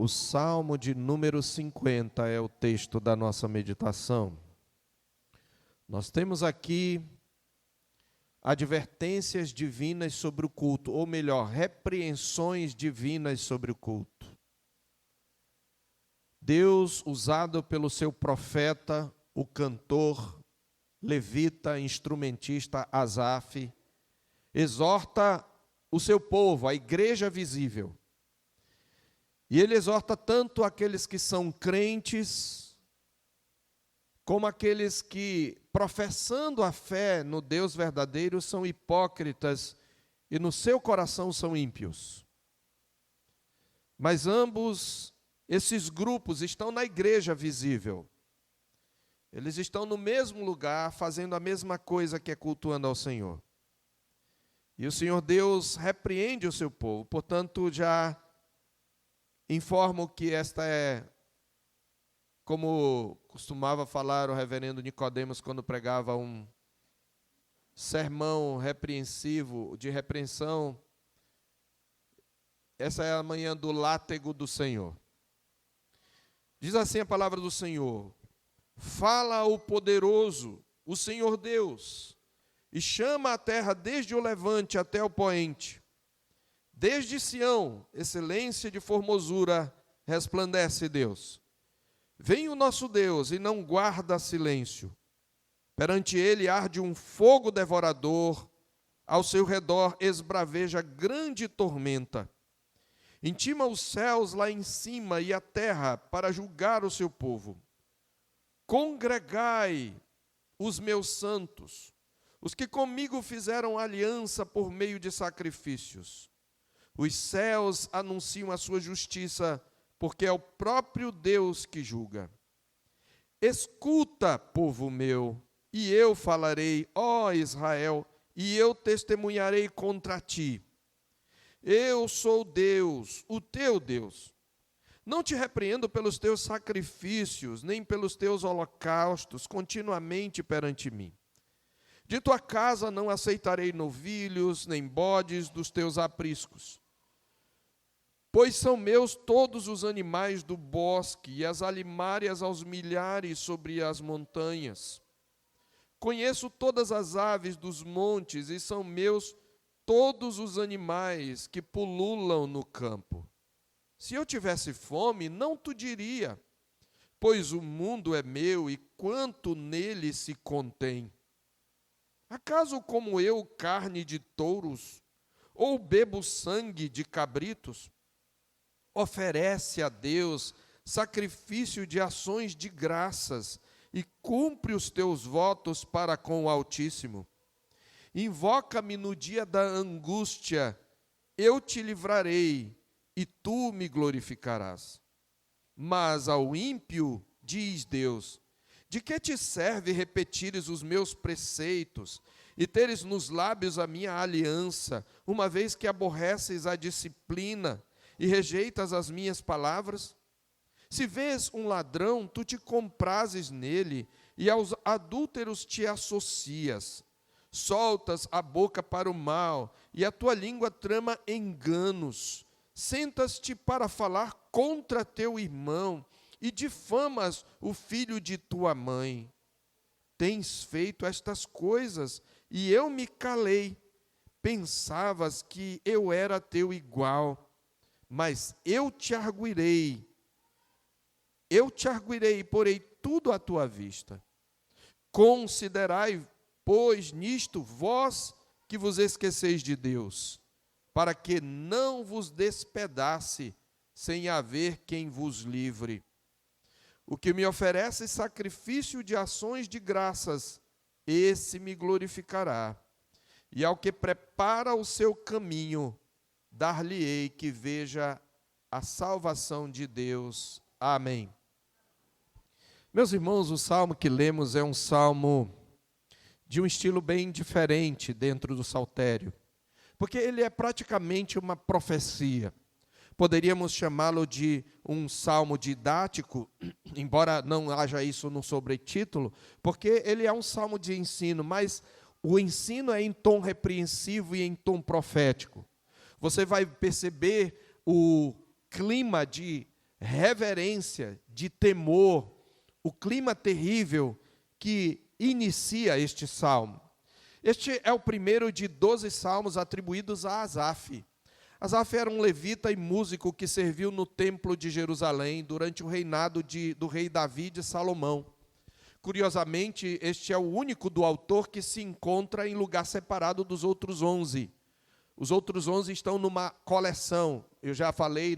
O Salmo de número 50 é o texto da nossa meditação. Nós temos aqui advertências divinas sobre o culto, ou melhor, repreensões divinas sobre o culto. Deus, usado pelo seu profeta, o cantor, levita, instrumentista Asaf, exorta o seu povo, a igreja visível. E ele exorta tanto aqueles que são crentes, como aqueles que, professando a fé no Deus verdadeiro, são hipócritas e no seu coração são ímpios. Mas ambos esses grupos estão na igreja visível. Eles estão no mesmo lugar, fazendo a mesma coisa que é cultuando ao Senhor. E o Senhor Deus repreende o seu povo, portanto, já informo que esta é, como costumava falar o reverendo Nicodemos quando pregava um sermão repreensivo, de repreensão, essa é a manhã do látego do Senhor. Diz assim a palavra do Senhor: fala o poderoso, o Senhor Deus, e chama a terra desde o levante até o poente. Desde Sião, excelência de formosura, resplandece Deus. Vem o nosso Deus e não guarda silêncio. Perante ele arde um fogo devorador, ao seu redor esbraveja grande tormenta. Intima os céus lá em cima e a terra para julgar o seu povo. Congregai os meus santos, os que comigo fizeram aliança por meio de sacrifícios. Os céus anunciam a sua justiça, porque é o próprio Deus que julga. Escuta, povo meu, e eu falarei, ó Israel, e eu testemunharei contra ti. Eu sou Deus, o teu Deus. Não te repreendo pelos teus sacrifícios, nem pelos teus holocaustos, continuamente perante mim. De tua casa não aceitarei novilhos, nem bodes dos teus apriscos. Pois são meus todos os animais do bosque, e as alimárias aos milhares sobre as montanhas. Conheço todas as aves dos montes, e são meus todos os animais que pululam no campo. Se eu tivesse fome, não tu diria, pois o mundo é meu e quanto nele se contém. Acaso como eu carne de touros, ou bebo sangue de cabritos? Oferece a Deus sacrifício de ações de graças e cumpre os teus votos para com o Altíssimo. Invoca-me no dia da angústia, eu te livrarei e tu me glorificarás. Mas ao ímpio, diz Deus, de que te serve repetires os meus preceitos e teres nos lábios a minha aliança, uma vez que aborreces a disciplina e rejeitas as minhas palavras? Se vês um ladrão, tu te comprases nele, e aos adúlteros te associas. Soltas a boca para o mal, e a tua língua trama enganos. Sentas-te para falar contra teu irmão, e difamas o filho de tua mãe. Tens feito estas coisas, e eu me calei. Pensavas que eu era teu igual, mas eu te arguirei e porei tudo à tua vista. Considerai, pois, nisto vós que vos esqueceis de Deus, para que não vos despedace, sem haver quem vos livre. O que me oferece sacrifício de ações de graças, esse me glorificará. E ao que prepara o seu caminho, dar-lhe-ei que veja a salvação de Deus. Amém. Meus irmãos, o salmo que lemos é um salmo de um estilo bem diferente dentro do saltério, porque ele é praticamente uma profecia. Poderíamos chamá-lo de um salmo didático, embora não haja isso no sobretítulo, porque ele é um salmo de ensino, mas o ensino é em tom repreensivo e em tom profético. Você vai perceber o clima de reverência, de temor, o clima terrível que inicia este salmo. Este é o primeiro de 12 salmos atribuídos a Asaf. Asaf era um levita e músico que serviu no templo de Jerusalém durante o reinado do rei Davi de Salomão. Curiosamente, este é o único do autor que se encontra em lugar separado dos outros 11. Os outros 11 estão numa coleção. Eu já falei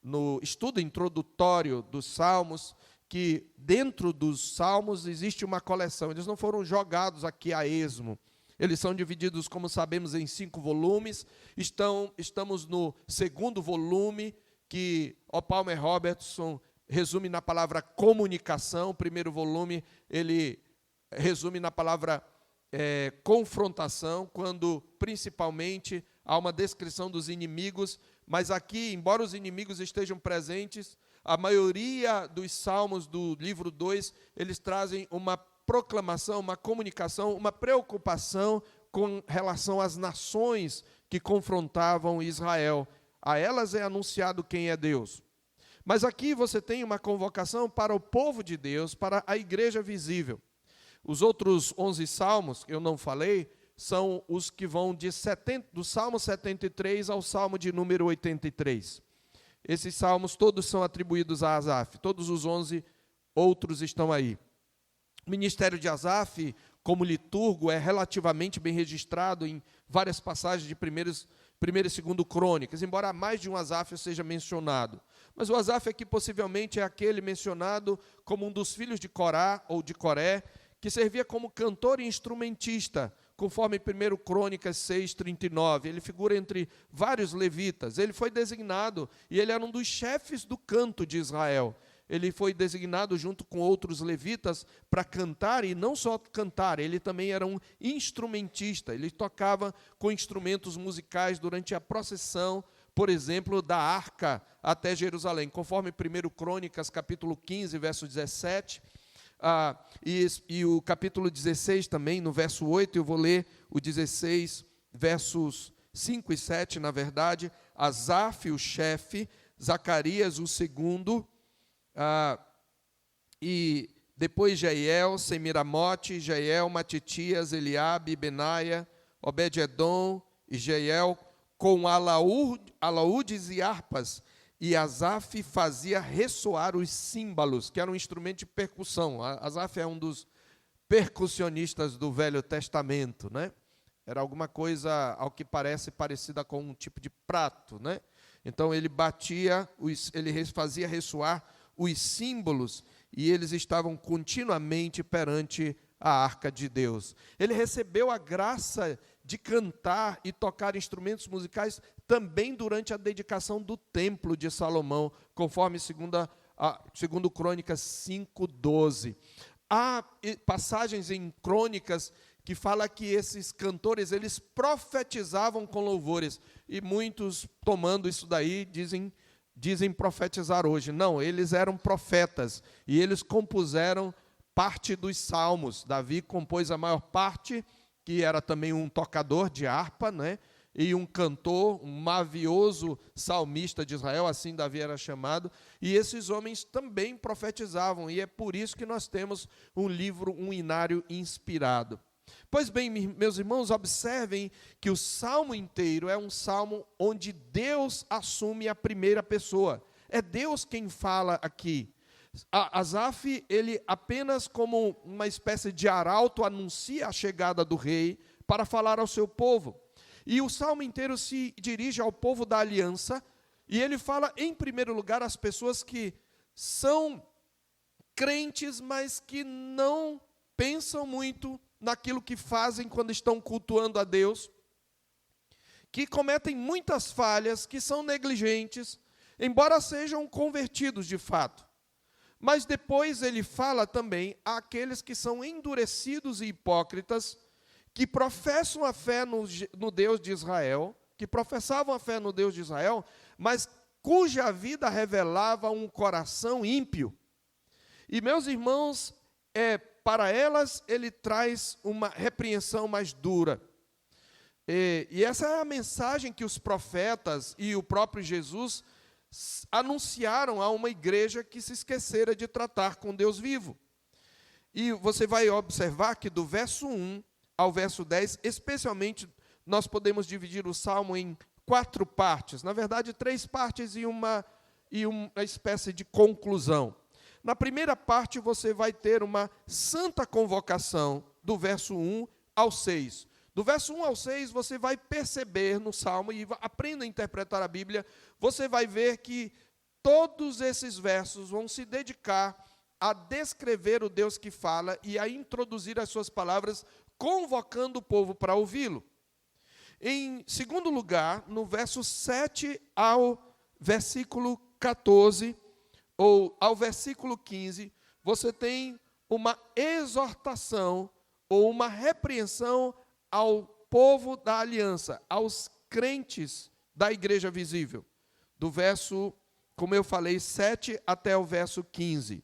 no estudo introdutório dos Salmos, que dentro dos Salmos existe uma coleção. Eles não foram jogados aqui a esmo. Eles são divididos, como sabemos, em 5 volumes. Estamos no 2º volume, que o Palmer Robertson resume na palavra comunicação. O 1º volume, ele resume na palavra confrontação, quando principalmente há uma descrição dos inimigos, mas aqui, embora os inimigos estejam presentes, a maioria dos salmos do livro 2, eles trazem uma proclamação, uma comunicação, uma preocupação com relação às nações que confrontavam Israel. A elas é anunciado quem é Deus. Mas aqui você tem uma convocação para o povo de Deus, para a igreja visível. Os outros 11 salmos, que eu não falei, são os que vão do Salmo 73 ao Salmo de número 83. Esses salmos todos são atribuídos a Asaf, todos os 11 outros estão aí. O ministério de Asaf, como liturgo, é relativamente bem registrado em várias passagens de 1º e 2º Crônicas, embora mais de um Asaf seja mencionado. Mas o Asaf aqui possivelmente é aquele mencionado como um dos filhos de Corá ou de Coré, que servia como cantor e instrumentista, conforme 1 Crônicas 6:39. Ele figura entre vários levitas. Ele foi designado, e ele era um dos chefes do canto de Israel. Ele foi designado junto com outros levitas para cantar, e não só cantar, ele também era um instrumentista. Ele tocava com instrumentos musicais durante a procissão, por exemplo, da arca até Jerusalém, conforme 1 Crônicas, capítulo 15, verso 17, e o capítulo 16 também, no verso 8, eu vou ler o 16, versos 5 e 7, na verdade. Asaf, o chefe, Zacarias, o segundo, e depois Jeiel, Semiramote, Jeiel, Matitias, Eliabe, Benaia, Obed-edom e Jeiel, com alaúdes e harpas, e Asaf fazia ressoar os símbolos, que era um instrumento de percussão. Asaf é um dos percussionistas do Velho Testamento, né? Era alguma coisa, ao que parece, parecida com um tipo de prato, né? Então ele ele fazia ressoar os símbolos, e eles estavam continuamente perante a arca de Deus. Ele recebeu a graça de cantar e tocar instrumentos musicais também durante a dedicação do templo de Salomão, conforme 2 Crônicas 5:12. Há passagens em Crônicas que fala que esses cantores, eles profetizavam com louvores, e muitos, tomando isso daí, dizem profetizar hoje. Não, eles eram profetas, e eles compuseram parte dos salmos. Davi compôs a maior parte, que era também um tocador de harpa, né? E um cantor, um mavioso salmista de Israel, assim Davi era chamado, e esses homens também profetizavam, e é por isso que nós temos um livro, um inário inspirado. Pois bem, meus irmãos, observem que o salmo inteiro é um salmo onde Deus assume a primeira pessoa. É Deus quem fala aqui. Asaf, ele apenas como uma espécie de arauto anuncia a chegada do rei para falar ao seu povo. E o salmo inteiro se dirige ao povo da aliança, e ele fala, em primeiro lugar, às pessoas que são crentes, mas que não pensam muito naquilo que fazem quando estão cultuando a Deus, que cometem muitas falhas, que são negligentes, embora sejam convertidos de fato. Mas depois ele fala também àqueles que são endurecidos e hipócritas, que professam a fé no Deus de Israel, que professavam a fé no Deus de Israel, mas cuja vida revelava um coração ímpio. E, meus irmãos, para elas ele traz uma repreensão mais dura. E essa é a mensagem que os profetas e o próprio Jesus anunciaram a uma igreja que se esquecera de tratar com Deus vivo. E você vai observar que do verso 1 ao verso 10, especialmente, nós podemos dividir o Salmo em 4 partes. Na verdade, 3 partes e uma espécie de conclusão. Na primeira parte, você vai ter uma santa convocação do verso 1 ao 6. Do verso 1 ao 6, você vai perceber no Salmo, e aprenda a interpretar a Bíblia, você vai ver que todos esses versos vão se dedicar a descrever o Deus que fala e a introduzir as suas palavras, convocando o povo para ouvi-lo. Em segundo lugar, no verso 7 ao versículo 14, ou ao versículo 15, você tem uma exortação ou uma repreensão ao povo da aliança, aos crentes da igreja visível, do verso, como eu falei, 7 até o verso 15.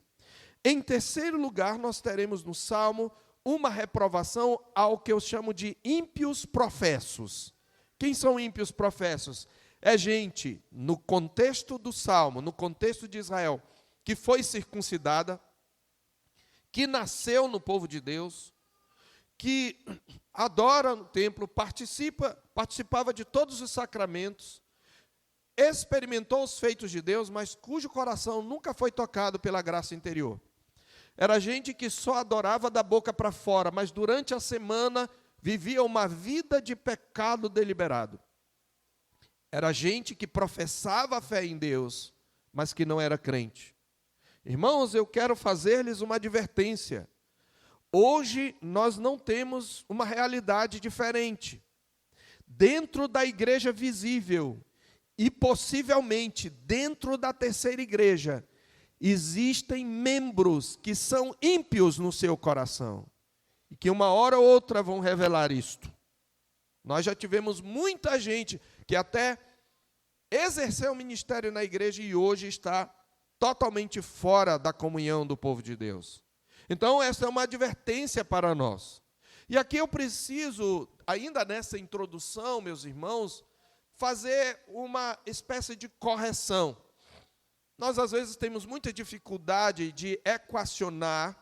Em terceiro lugar, nós teremos no Salmo uma reprovação ao que eu chamo de ímpios professos. Quem são ímpios professos? É gente, no contexto do Salmo, no contexto de Israel, que foi circuncidada, que nasceu no povo de Deus, que adora no templo, participava de todos os sacramentos, experimentou os feitos de Deus, mas cujo coração nunca foi tocado pela graça interior. Era gente que só adorava da boca para fora, mas durante a semana vivia uma vida de pecado deliberado. Era gente que professava a fé em Deus, mas que não era crente. Irmãos, eu quero fazer-lhes uma advertência. Hoje nós não temos uma realidade diferente. Dentro da igreja visível e possivelmente dentro da terceira igreja, existem membros que são ímpios no seu coração e que uma hora ou outra vão revelar isto. Nós já tivemos muita gente que até exerceu o ministério na igreja e hoje está totalmente fora da comunhão do povo de Deus. Então, essa é uma advertência para nós. E aqui eu preciso, ainda nessa introdução, meus irmãos, fazer uma espécie de correção. Nós, às vezes, temos muita dificuldade de equacionar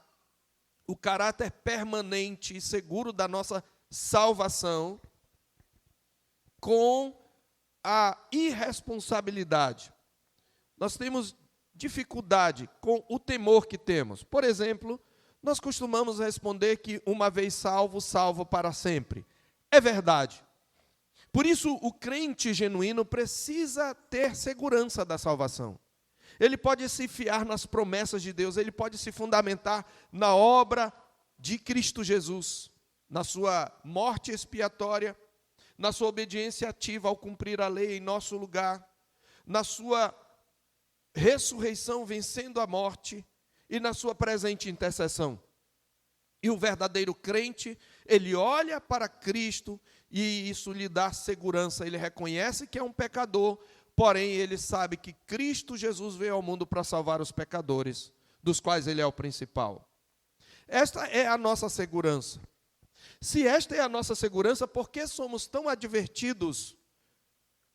o caráter permanente e seguro da nossa salvação com a irresponsabilidade. Nós temos dificuldade com o temor que temos. Por exemplo, nós costumamos responder que uma vez salvo, salvo para sempre. É verdade. Por isso, o crente genuíno precisa ter segurança da salvação. Ele pode se fiar nas promessas de Deus, ele pode se fundamentar na obra de Cristo Jesus, na sua morte expiatória, na sua obediência ativa ao cumprir a lei em nosso lugar, na sua ressurreição vencendo a morte e na sua presente intercessão. E o verdadeiro crente, ele olha para Cristo e isso lhe dá segurança, ele reconhece que é um pecador, porém ele sabe que Cristo Jesus veio ao mundo para salvar os pecadores, dos quais ele é o principal. Esta é a nossa segurança. Se esta é a nossa segurança, por que somos tão advertidos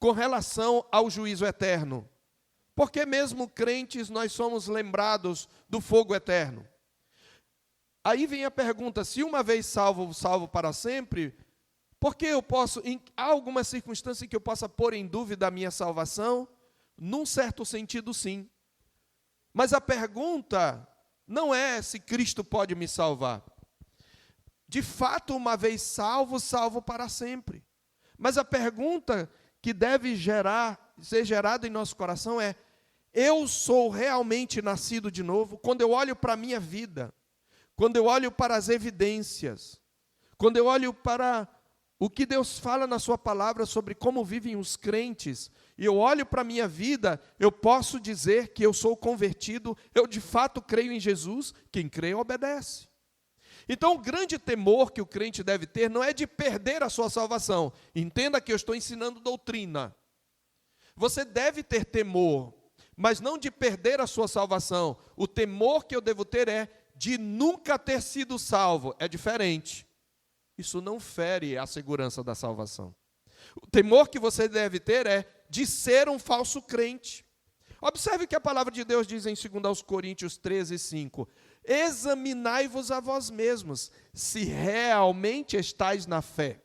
com relação ao juízo eterno? Porque mesmo crentes nós somos lembrados do fogo eterno. Aí vem a pergunta, se uma vez salvo, salvo para sempre, por que há alguma circunstância em que eu possa pôr em dúvida a minha salvação? Num certo sentido, sim. Mas a pergunta não é se Cristo pode me salvar. De fato, uma vez salvo, salvo para sempre. Mas a pergunta que deve ser gerada em nosso coração é: eu sou realmente nascido de novo? Quando eu olho para a minha vida, quando eu olho para as evidências, quando eu olho para o que Deus fala na sua palavra sobre como vivem os crentes, e eu olho para a minha vida, eu posso dizer que eu sou convertido, eu de fato creio em Jesus, quem crê obedece. Então o grande temor que o crente deve ter não é de perder a sua salvação. Entenda que eu estou ensinando doutrina. Você deve ter temor, mas não de perder a sua salvação. O temor que eu devo ter é de nunca ter sido salvo. É diferente. Isso não fere a segurança da salvação. O temor que você deve ter é de ser um falso crente. Observe que a palavra de Deus diz em 2 Coríntios 13:5: examinai-vos a vós mesmos, se realmente estáis na fé.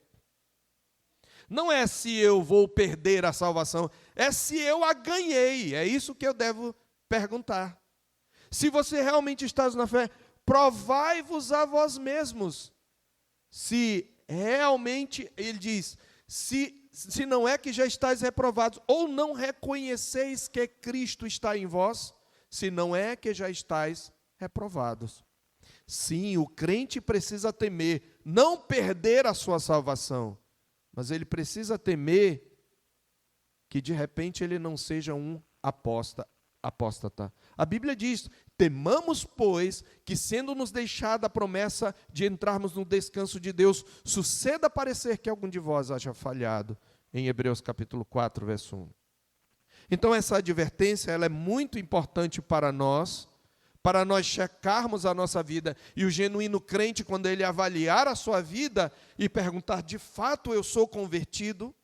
Não é se eu vou perder a salvação, é se eu a ganhei. É isso que eu devo perguntar. Se você realmente está na fé, provai-vos a vós mesmos. Se realmente, ele diz, se não é que já estáis reprovados, ou não reconheceis que Cristo está em vós, se não é que já estáis reprovados. Sim, o crente precisa temer, não perder a sua salvação, mas ele precisa temer que de repente ele não seja um apóstata. A Bíblia diz: temamos, pois, que sendo-nos deixada a promessa de entrarmos no descanso de Deus, suceda parecer que algum de vós haja falhado. Em Hebreus capítulo 4, verso 1. Então essa advertência ela é muito importante para nós checarmos a nossa vida. E o genuíno crente, quando ele avaliar a sua vida e perguntar: de fato eu sou convertido?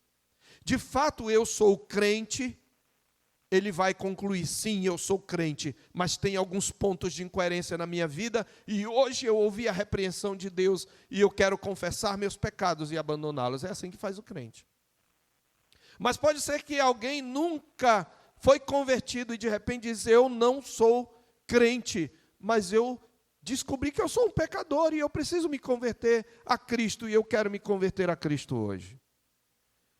De fato eu sou crente? Ele vai concluir: sim, eu sou crente, mas tem alguns pontos de incoerência na minha vida, e hoje eu ouvi a repreensão de Deus, e eu quero confessar meus pecados e abandoná-los. É assim que faz o crente. Mas pode ser que alguém nunca foi convertido e de repente diz: eu não sou crente, mas eu descobri que eu sou um pecador e eu preciso me converter a Cristo, e eu quero me converter a Cristo hoje.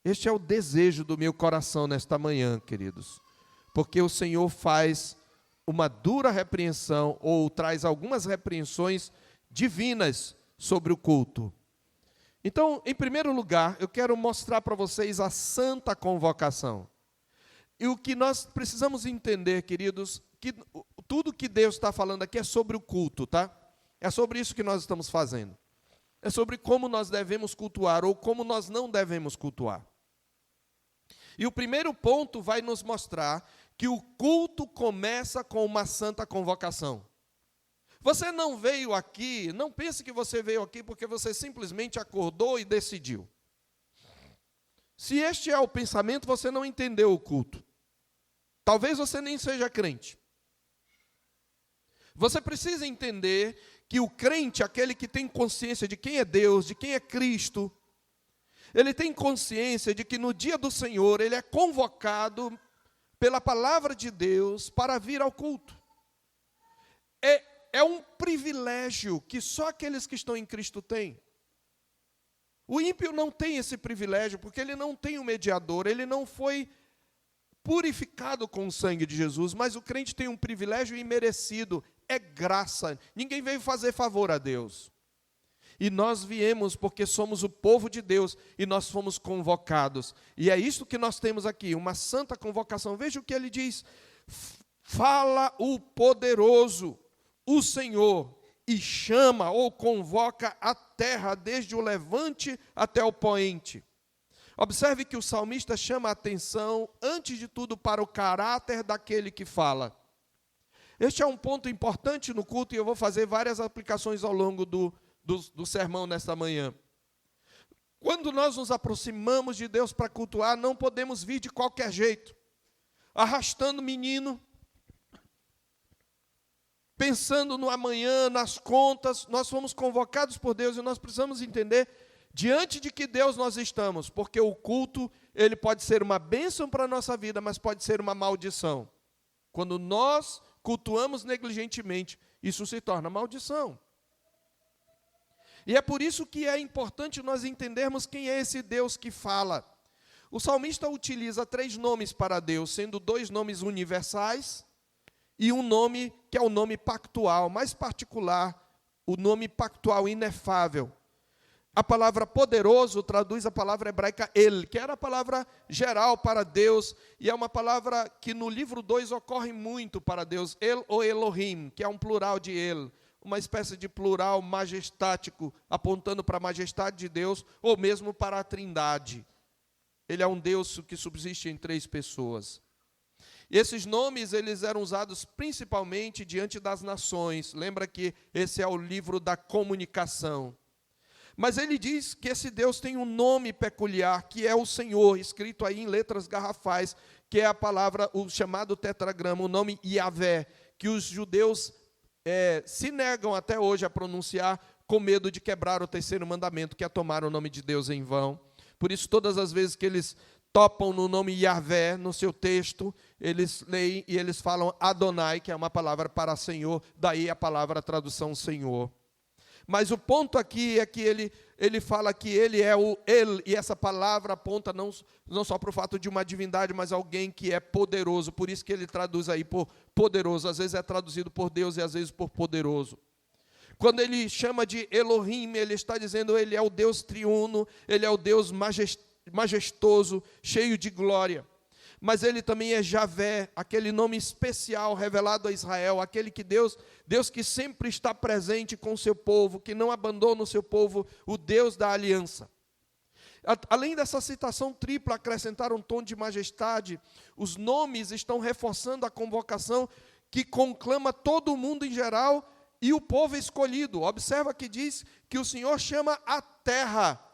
Este é o desejo do meu coração nesta manhã, queridos, porque o Senhor faz uma dura repreensão, ou traz algumas repreensões divinas sobre o culto. Então, em primeiro lugar, eu quero mostrar para vocês a santa convocação. E o que nós precisamos entender, queridos, que tudo que Deus está falando aqui é sobre o culto, tá? É sobre isso que nós estamos fazendo. É sobre como nós devemos cultuar ou como nós não devemos cultuar. E o primeiro ponto vai nos mostrar que o culto começa com uma santa convocação. Você não veio aqui, não pense que você veio aqui porque você simplesmente acordou e decidiu. Se este é o pensamento, você não entendeu o culto. Talvez você nem seja crente. Você precisa entender que o crente, aquele que tem consciência de quem é Deus, de quem é Cristo, ele tem consciência de que no dia do Senhor ele é convocado pela palavra de Deus para vir ao culto. É um privilégio que só aqueles que estão em Cristo têm. O ímpio não tem esse privilégio, porque ele não tem um mediador, ele não foi purificado com o sangue de Jesus, mas o crente tem um privilégio imerecido, é graça. Ninguém veio fazer favor a Deus. E nós viemos porque somos o povo de Deus e nós fomos convocados. E é isso que nós temos aqui, uma santa convocação. Veja o que ele diz: fala o poderoso, o Senhor, e chama ou convoca a terra desde o levante até o poente. Observe que o salmista chama a atenção, antes de tudo, para o caráter daquele que fala. Este é um ponto importante no culto, e eu vou fazer várias aplicações ao longo do sermão nesta manhã. Quando nós nos aproximamos de Deus para cultuar, não podemos vir de qualquer jeito, arrastando o menino, pensando no amanhã, nas contas. Nós fomos convocados por Deus e nós precisamos entender diante de que Deus nós estamos, porque o culto, ele pode ser uma bênção para a nossa vida, mas pode ser uma maldição. Quando nós cultuamos negligentemente, isso se torna maldição. E é por isso que é importante nós entendermos quem é esse Deus que fala. O salmista utiliza 3 nomes para Deus, sendo 2 nomes universais e um nome que é o nome pactual, mais particular, o nome pactual inefável. A palavra poderoso traduz a palavra hebraica El, que era a palavra geral para Deus, e é uma palavra que no livro 2 ocorre muito para Deus, El ou Elohim, que é um plural de El, uma espécie de plural majestático, apontando para a majestade de Deus, ou mesmo para a Trindade. Ele é um Deus que subsiste em 3 pessoas. E esses nomes, eles eram usados principalmente diante das nações. Lembra que esse é o livro da comunicação. Mas ele diz que esse Deus tem um nome peculiar, que é o Senhor, escrito aí em letras garrafais, que é a palavra, o chamado tetragrama, o nome Yahvé, que os judeus se negam até hoje a pronunciar, com medo de quebrar o terceiro mandamento, que é tomar o nome de Deus em vão. Por isso, todas as vezes que eles topam no nome Yahvé, no seu texto, eles leem e eles falam Adonai, que é uma palavra para Senhor, daí a palavra, a tradução Senhor. Mas o ponto aqui é que ele fala que ele é o El, e essa palavra aponta não só para o fato de uma divindade, mas alguém que é poderoso, por isso que ele traduz aí por poderoso, às vezes é traduzido por Deus e às vezes por poderoso. Quando ele chama de Elohim, ele está dizendo ele é o Deus triuno, ele é o Deus majestoso, cheio de glória. Mas ele também é Javé, aquele nome especial revelado a Israel, aquele que Deus que sempre está presente com o seu povo, que não abandona o seu povo, o Deus da aliança. Além dessa citação tripla, acrescentar um tom de majestade, os nomes estão reforçando a convocação que conclama todo mundo em geral e o povo escolhido. Observa que diz que o Senhor chama a terra.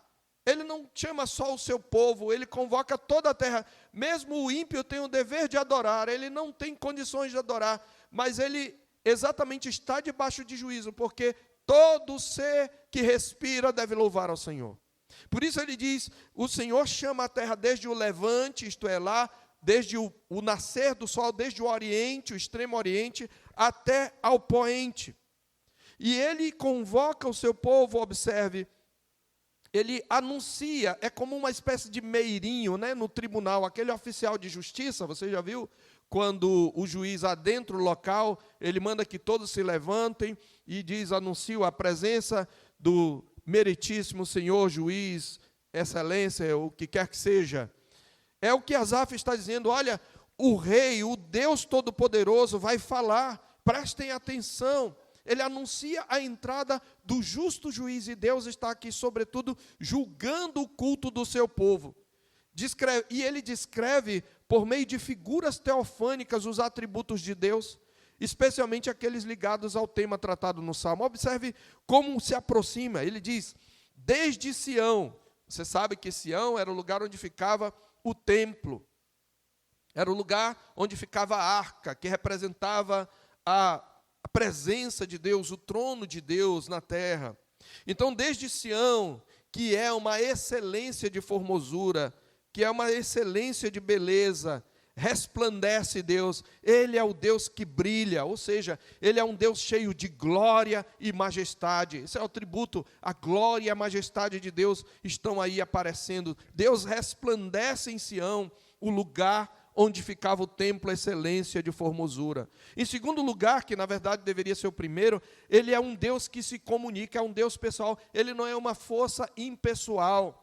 Ele não chama só o seu povo, ele convoca toda a terra. Mesmo o ímpio tem o dever de adorar, ele não tem condições de adorar, mas ele exatamente está debaixo de juízo, porque todo ser que respira deve louvar ao Senhor. Por isso ele diz, o Senhor chama a terra desde o levante, isto é lá, desde o nascer do sol, desde o oriente, o extremo oriente, até ao poente. E ele convoca o seu povo, observe, ele anuncia, é como uma espécie de meirinho, né, no tribunal, aquele oficial de justiça, você já viu? Quando o juiz adentra o local, ele manda que todos se levantem e diz, anuncio a presença do meritíssimo Senhor, juiz, excelência, o que quer que seja. É o que Asaf está dizendo, olha, o rei, o Deus Todo-Poderoso vai falar, prestem atenção. Ele anuncia a entrada do justo juiz, e Deus está aqui, sobretudo, julgando o culto do seu povo. E ele descreve, por meio de figuras teofânicas, os atributos de Deus, especialmente aqueles ligados ao tema tratado no Salmo. Observe como se aproxima. Ele diz, desde Sião, você sabe que Sião era o lugar onde ficava o templo, era o lugar onde ficava a arca, que representava a presença de Deus, o trono de Deus na terra. Então, desde Sião, que é uma excelência de formosura, que é uma excelência de beleza, resplandece Deus. Ele é o Deus que brilha, ou seja, ele é um Deus cheio de glória e majestade. Esse é o atributo, a glória e a majestade de Deus estão aí aparecendo. Deus resplandece em Sião, o lugar onde ficava o templo, excelência de formosura. Em segundo lugar, que na verdade deveria ser o primeiro, ele é um Deus que se comunica, é um Deus pessoal, ele não é uma força impessoal,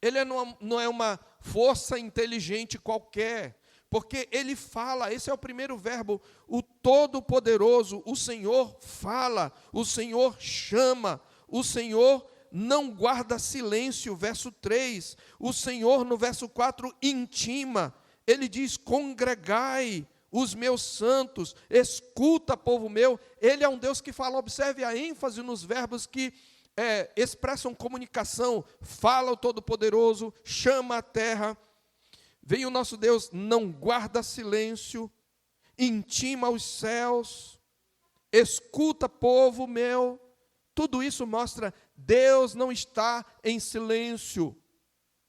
ele não é uma força inteligente qualquer, porque ele fala, esse é o primeiro verbo, o Todo-Poderoso, o Senhor fala, o Senhor chama, o Senhor não guarda silêncio, verso 3, o Senhor no verso 4 intima, ele diz, congregai os meus santos, escuta povo meu, ele é um Deus que fala, observe a ênfase nos verbos que expressam comunicação, fala o Todo-Poderoso, chama a terra, vem o nosso Deus, não guarda silêncio, intima os céus, escuta povo meu, tudo isso mostra, Deus não está em silêncio,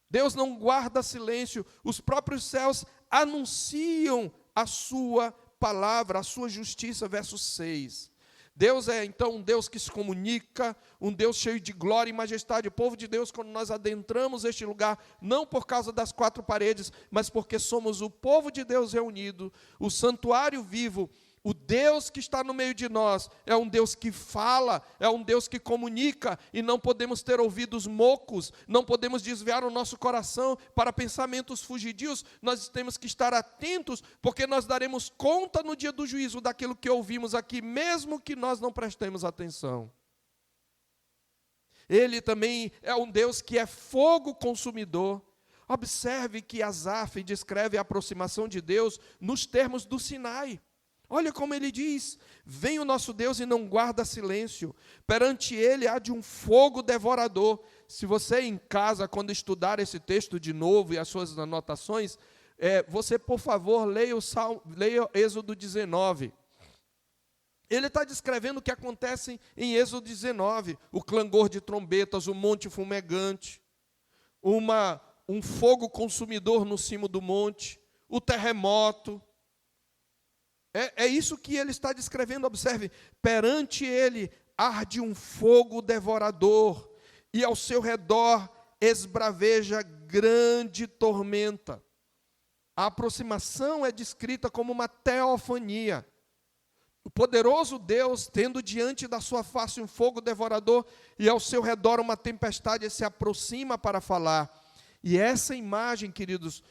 Deus não guarda silêncio, os próprios céus anunciam a sua palavra, a sua justiça, verso 6. Deus é então um Deus que se comunica, um Deus cheio de glória e majestade. O povo de Deus, quando nós adentramos este lugar, não por causa das quatro paredes, mas porque somos o povo de Deus reunido, o santuário vivo, o Deus que está no meio de nós é um Deus que fala, é um Deus que comunica, e não podemos ter ouvidos mocos, não podemos desviar o nosso coração para pensamentos fugidios, nós temos que estar atentos, porque nós daremos conta no dia do juízo daquilo que ouvimos aqui, mesmo que nós não prestemos atenção. Ele também é um Deus que é fogo consumidor. Observe que Asaf descreve a aproximação de Deus nos termos do Sinai. Olha como ele diz: vem o nosso Deus e não guarda silêncio, perante ele há de um fogo devorador. Se você em casa, quando estudar esse texto de novo e as suas anotações, você, por favor, leia Êxodo 19. Ele está descrevendo o que acontece em Êxodo 19, o clangor de trombetas, o monte fumegante, um fogo consumidor no cimo do monte, o terremoto. É isso que ele está descrevendo, observe: perante ele arde um fogo devorador, e ao seu redor esbraveja grande tormenta. A aproximação é descrita como uma teofania. O poderoso Deus, tendo diante da sua face um fogo devorador, e ao seu redor uma tempestade, se aproxima para falar. E essa imagem, queridos,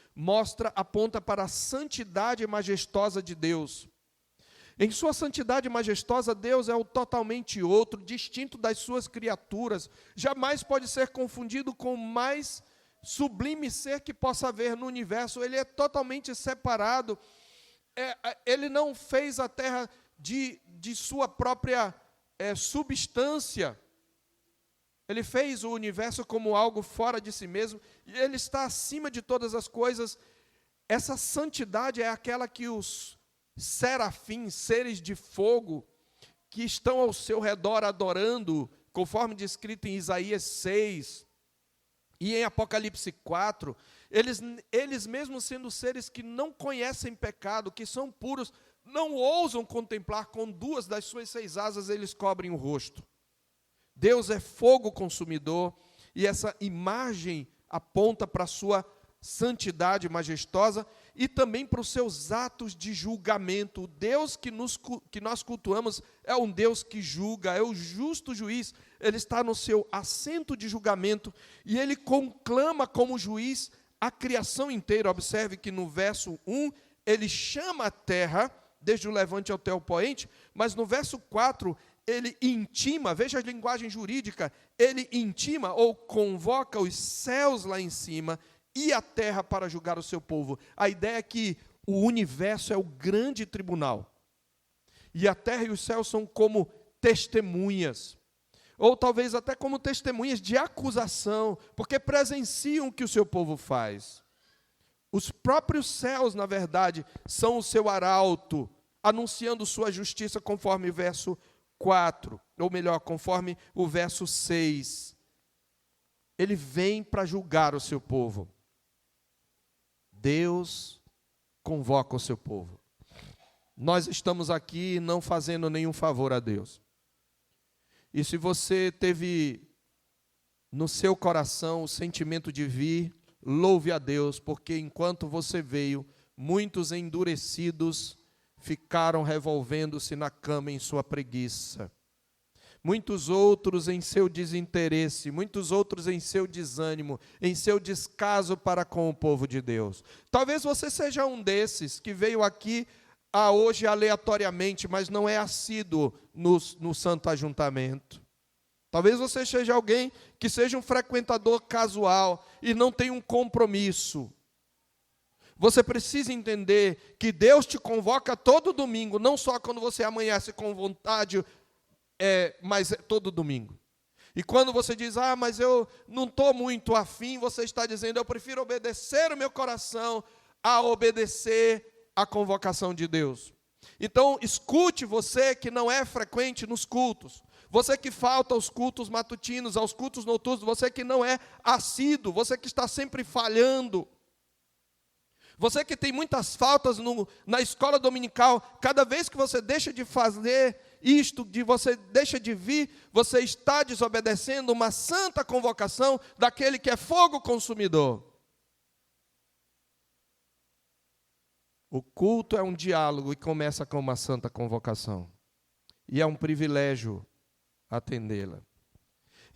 aponta para a santidade majestosa de Deus. Em sua santidade majestosa, Deus é o totalmente outro, distinto das suas criaturas. Jamais pode ser confundido com o mais sublime ser que possa haver no universo. Ele é totalmente separado. Ele não fez a terra de sua própria substância. Ele fez o universo como algo fora de si mesmo, e ele está acima de todas as coisas. Essa santidade é aquela que os serafins, seres de fogo, que estão ao seu redor adorando, conforme descrito em Isaías 6 e em Apocalipse 4, eles mesmos sendo seres que não conhecem pecado, que são puros, não ousam contemplar, com 2 das suas 6 asas eles cobrem o rosto. Deus é fogo consumidor, e essa imagem aponta para a sua santidade majestosa e também para os seus atos de julgamento. O Deus que nós cultuamos é um Deus que julga, é o justo juiz. Ele está no seu assento de julgamento e ele conclama como juiz a criação inteira. Observe que no verso 1, ele chama a terra, desde o levante até o poente, mas no verso 4, ele intima, veja a linguagem jurídica, ele intima ou convoca os céus lá em cima e a terra para julgar o seu povo. A ideia é que o universo é o grande tribunal, e a terra e os céus são como testemunhas, ou talvez até como testemunhas de acusação, porque presenciam o que o seu povo faz. Os próprios céus, na verdade, são o seu arauto, anunciando sua justiça, conforme o verso 4, ou melhor, conforme o verso 6. Ele vem para julgar o seu povo. Deus convoca o seu povo. Nós estamos aqui não fazendo nenhum favor a Deus. E se você teve no seu coração o sentimento de vir, louve a Deus, porque enquanto você veio, muitos endurecidos ficaram revolvendo-se na cama em sua preguiça. Muitos outros em seu desinteresse, muitos outros em seu desânimo, em seu descaso para com o povo de Deus. Talvez você seja um desses que veio aqui hoje aleatoriamente, mas não é assíduo no santo ajuntamento. Talvez você seja alguém que seja um frequentador casual e não tem um compromisso. Você precisa entender que Deus te convoca todo domingo, não só quando você amanhece com vontade, mas todo domingo. E quando você diz, mas eu não estou muito afim, você está dizendo, eu prefiro obedecer o meu coração a obedecer a convocação de Deus. Então, escute você que não é frequente nos cultos, você que falta aos cultos matutinos, aos cultos noturnos, você que não é assíduo, você que está sempre falhando, você que tem muitas faltas na escola dominical, cada vez que você deixa de fazer isto, você deixa de vir, você está desobedecendo uma santa convocação daquele que é fogo consumidor. O culto é um diálogo e começa com uma santa convocação. E é um privilégio atendê-la.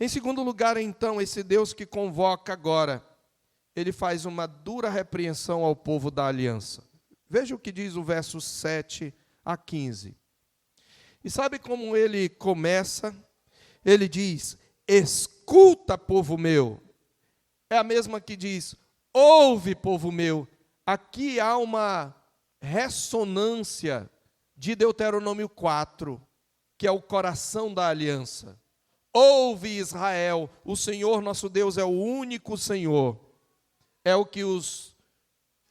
Em segundo lugar, então, esse Deus que convoca agora, ele faz uma dura repreensão ao povo da aliança. Veja o que diz o verso 7 a 15. E sabe como ele começa? Ele diz, escuta, povo meu. É a mesma que diz, ouve, povo meu. Aqui há uma ressonância de Deuteronômio 4, que é o coração da aliança. Ouve, Israel, o Senhor nosso Deus é o único Senhor. É o que os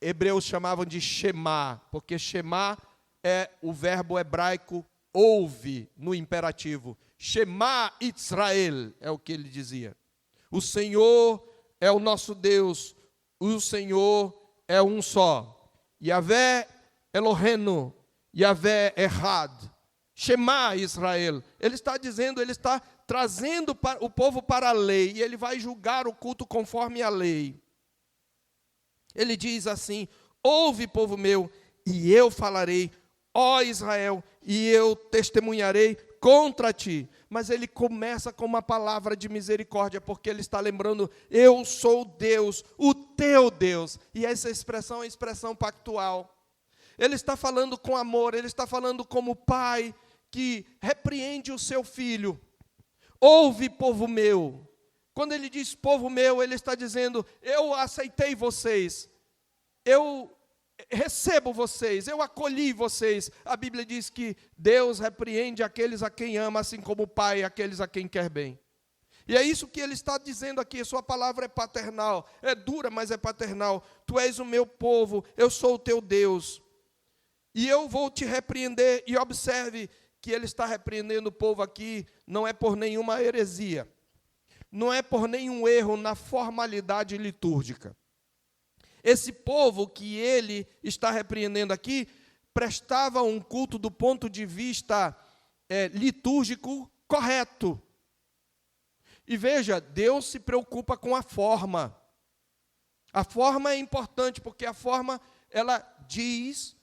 hebreus chamavam de Shema, porque Shema é o verbo hebraico ouve no imperativo. Shema Israel é o que ele dizia. O Senhor é o nosso Deus, o Senhor é um só. Yahvé Elohenu, Yahvé Echad. Shema Israel. Ele está dizendo, ele está trazendo o povo para a lei, e ele vai julgar o culto conforme a lei. Ele diz assim: ouve, povo meu, e eu falarei, ó Israel, e eu testemunharei contra ti. Mas ele começa com uma palavra de misericórdia, porque ele está lembrando, eu sou Deus, o teu Deus. E essa expressão é a expressão pactual. Ele está falando com amor, ele está falando como pai que repreende o seu filho. Ouve, povo meu. Quando ele diz povo meu, ele está dizendo, eu aceitei vocês, eu recebo vocês, eu acolhi vocês. A Bíblia diz que Deus repreende aqueles a quem ama, assim como o pai aqueles a quem quer bem. E é isso que ele está dizendo aqui, sua palavra é paternal, é dura, mas é paternal. Tu és o meu povo, eu sou o teu Deus, e eu vou te repreender. E observe que ele está repreendendo o povo aqui, não é por nenhuma heresia, não é por nenhum erro na formalidade litúrgica. Esse povo que ele está repreendendo aqui, prestava um culto do ponto de vista litúrgico correto. E veja, Deus se preocupa com a forma. A forma é importante, porque a forma, ela diz,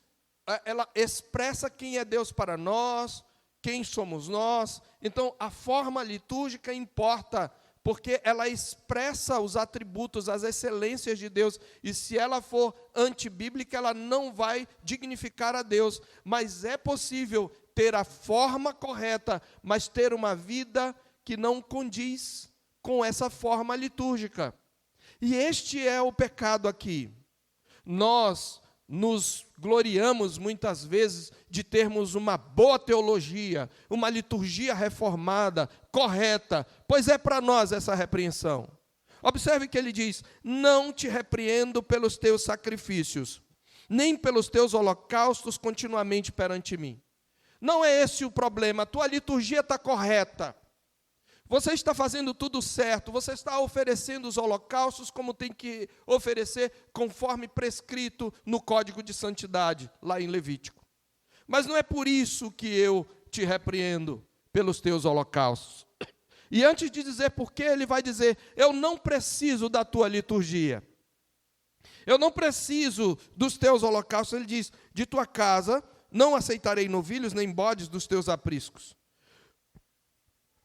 ela expressa quem é Deus para nós, quem somos nós. Então, a forma litúrgica importa, porque ela expressa os atributos, as excelências de Deus. E se ela for antibíblica, ela não vai dignificar a Deus. Mas é possível ter a forma correta, mas ter uma vida que não condiz com essa forma litúrgica. E este é o pecado aqui. Nós nos gloriamos muitas vezes de termos uma boa teologia, uma liturgia reformada, correta, pois é para nós essa repreensão. Observe que ele diz, não te repreendo pelos teus sacrifícios, nem pelos teus holocaustos continuamente perante mim. Não é esse o problema, a tua liturgia está correta. Você está fazendo tudo certo, você está oferecendo os holocaustos como tem que oferecer, conforme prescrito no Código de Santidade, lá em Levítico. Mas não é por isso que eu te repreendo pelos teus holocaustos. E antes de dizer por quê, ele vai dizer, eu não preciso da tua liturgia. Eu não preciso dos teus holocaustos. Ele diz, de tua casa não aceitarei novilhos nem bodes dos teus apriscos.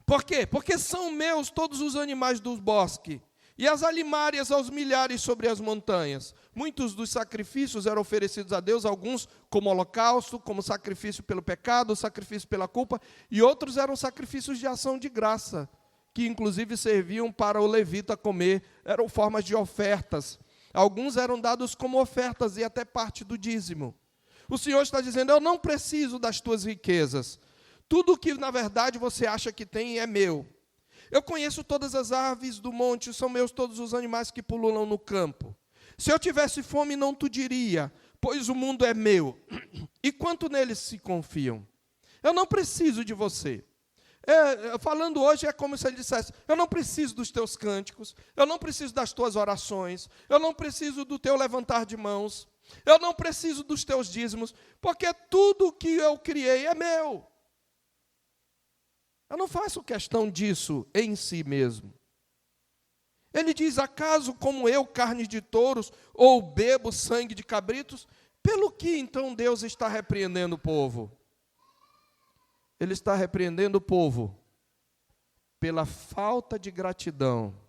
Por quê? Porque são meus todos os animais do bosque, e as alimárias aos milhares sobre as montanhas. Muitos dos sacrifícios eram oferecidos a Deus, alguns como holocausto, como sacrifício pelo pecado, sacrifício pela culpa, e outros eram sacrifícios de ação de graça, que inclusive serviam para o levita comer, eram formas de ofertas. Alguns eram dados como ofertas e até parte do dízimo. O Senhor está dizendo, eu não preciso das tuas riquezas. Tudo que, na verdade, você acha que tem é meu. Eu conheço todas as aves do monte, são meus todos os animais que pululam no campo. Se eu tivesse fome, não tu diria, pois o mundo é meu. E quanto neles se confiam? Eu não preciso de você. Falando hoje, é como se ele dissesse, eu não preciso dos teus cânticos, eu não preciso das tuas orações, eu não preciso do teu levantar de mãos, eu não preciso dos teus dízimos, porque tudo que eu criei é meu. Eu não faço questão disso em si mesmo. Ele diz, acaso como eu, carne de touros, ou bebo sangue de cabritos? Pelo que então Deus está repreendendo o povo? Ele está repreendendo o povo pela falta de gratidão,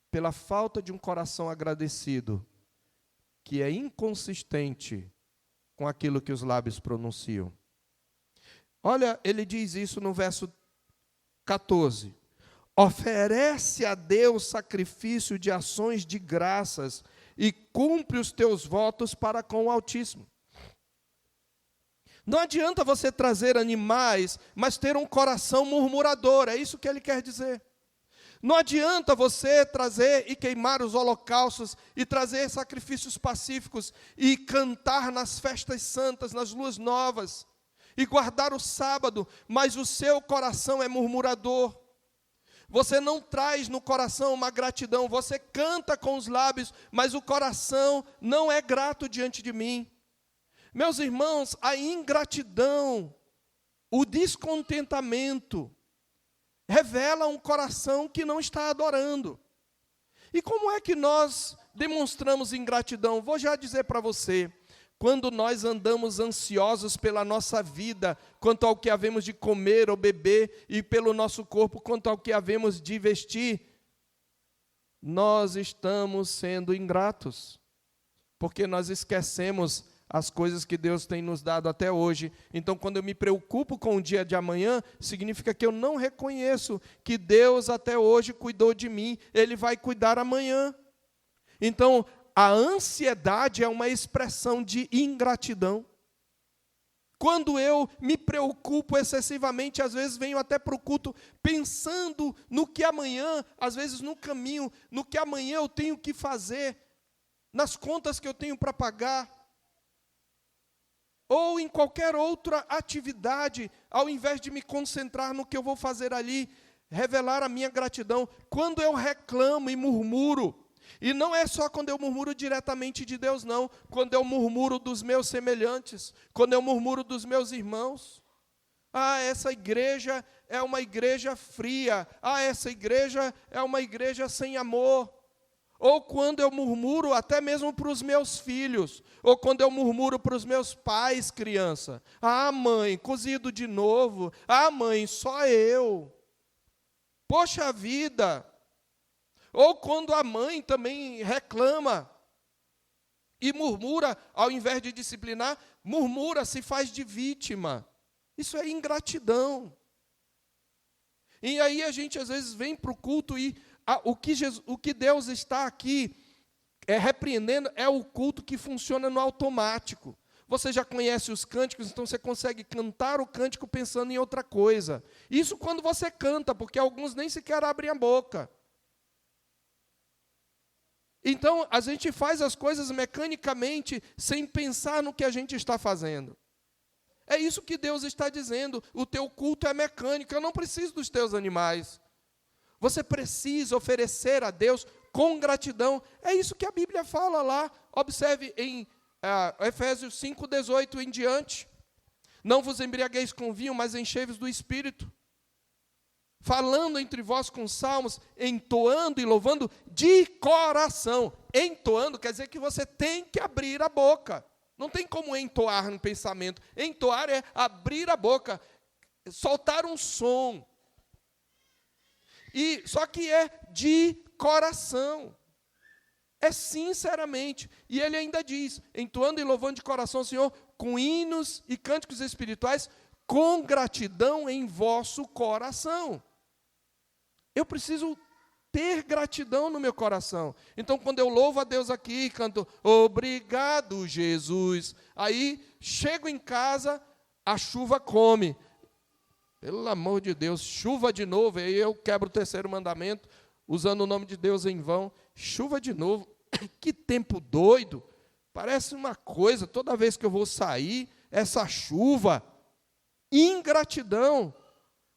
pela falta de um coração agradecido, que é inconsistente com aquilo que os lábios pronunciam. Olha, ele diz isso no verso 14. Oferece a Deus sacrifício de ações de graças e cumpre os teus votos para com o Altíssimo. Não adianta você trazer animais, mas ter um coração murmurador, é isso que ele quer dizer. Não adianta você trazer e queimar os holocaustos, e trazer sacrifícios pacíficos, e cantar nas festas santas, nas luas novas, e guardar o sábado, mas o seu coração é murmurador. Você não traz no coração uma gratidão, você canta com os lábios, mas o coração não é grato diante de mim. Meus irmãos, a ingratidão, o descontentamento, revela um coração que não está adorando. E como é que nós demonstramos ingratidão? Vou já dizer para você. Quando nós andamos ansiosos pela nossa vida, quanto ao que havemos de comer ou beber, e pelo nosso corpo, quanto ao que havemos de vestir, nós estamos sendo ingratos, porque nós esquecemos as coisas que Deus tem nos dado até hoje. Então, quando eu me preocupo com o dia de amanhã, significa que eu não reconheço que Deus até hoje cuidou de mim, Ele vai cuidar amanhã. Então, a ansiedade é uma expressão de ingratidão. Quando eu me preocupo excessivamente, às vezes venho até para o culto pensando no que amanhã, às vezes no caminho, no que amanhã eu tenho que fazer, nas contas que eu tenho para pagar, ou em qualquer outra atividade, ao invés de me concentrar no que eu vou fazer ali, revelar a minha gratidão. Quando eu reclamo e murmuro, e não é só quando eu murmuro diretamente de Deus, não. Quando eu murmuro dos meus semelhantes, quando eu murmuro dos meus irmãos. Ah, essa igreja é uma igreja fria. Ah, essa igreja é uma igreja sem amor. Ou quando eu murmuro até mesmo para os meus filhos. Ou quando eu murmuro para os meus pais, criança. Ah, mãe, cozido de novo. Ah, mãe, só eu. Poxa vida. Ou quando a mãe também reclama e murmura, ao invés de disciplinar, murmura, se faz de vítima. Isso é ingratidão. E aí a gente às vezes vem para o culto e o que Deus está aqui repreendendo é o culto que funciona no automático. Você já conhece os cânticos, então você consegue cantar o cântico pensando em outra coisa. Isso quando você canta, porque alguns nem sequer abrem a boca. Então, a gente faz as coisas mecanicamente, sem pensar no que a gente está fazendo. É isso que Deus está dizendo, o teu culto é mecânico, eu não preciso dos teus animais. Você precisa oferecer a Deus com gratidão. É isso que a Bíblia fala lá. Observe em Efésios 5:18 em diante. Não vos embriagueis com vinho, mas enchei-vos do Espírito. Falando entre vós com salmos, entoando e louvando de coração. Entoando quer dizer que você tem que abrir a boca. Não tem como entoar no pensamento. Entoar é abrir a boca, soltar um som. Só que é de coração. É sinceramente. E ele ainda diz, entoando e louvando de coração, Senhor, com hinos e cânticos espirituais, com gratidão em vosso coração. Eu preciso ter gratidão no meu coração. Então, quando eu louvo a Deus aqui e canto, obrigado, Jesus. Aí, chego em casa, a chuva come. Pelo amor de Deus, chuva de novo. Aí eu quebro o terceiro mandamento, usando o nome de Deus em vão. Chuva de novo. Que tempo doido. Parece uma coisa, toda vez que eu vou sair, essa chuva. Ingratidão.